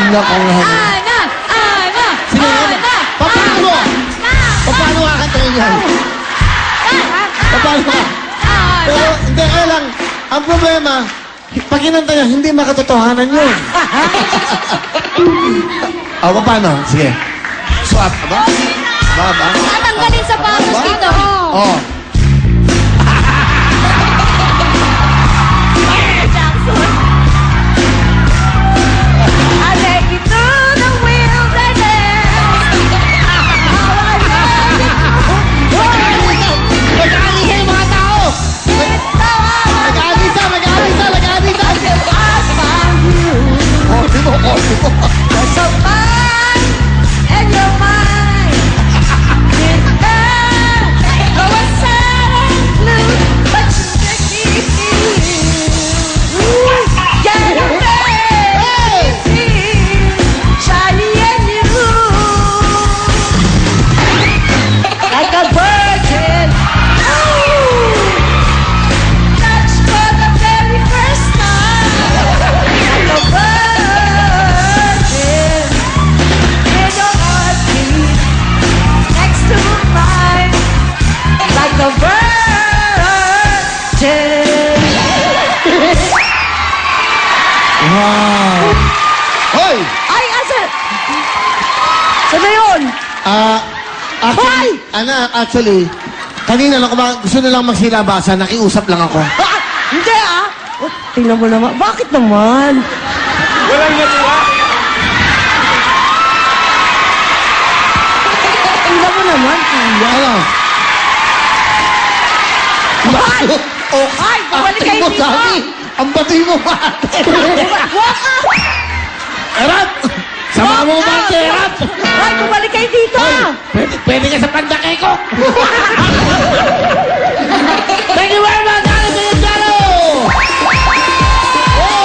Ana! Ana! Sige, Ana! paano? Paano kakantahin yan? Paano ka? Pero hindi, kaya lang, ang problema, pag kinanta niya, hindi makatotohanan yun. O, paano? Sige. Swap, ba? Ba? Tatanggalin sa patos dito. Oh. Jackson. I take you through the wilderness. Mag-aalisa yung mga tao! Mag-aalisa! Oh, di mo. So mine and you're mine. Go sad and blue, but you still keep me. Get away, shiny and new, like a virgin. Touched for the very first time, like a virgin. In your heartbeat, next to mine, like a virgin. Wow! Hoy! Ay, asa? Saan na yun? Actually, kanina lang, gusto nilang magsilabasan, nakiusap lang ako. Hindi Oh, tingnan mo naman. Bakit naman? Walang natuwa. Tingnan mo naman, kuya. Ano? Ay! Oh, Ay, bumalik kayo mo, dito. Sammy! Ang bati mo ba? Walk up! Erap! Sama mo ba, Erap? Ay, bumalik kayo dito! Pwede ka sa pandakay ko!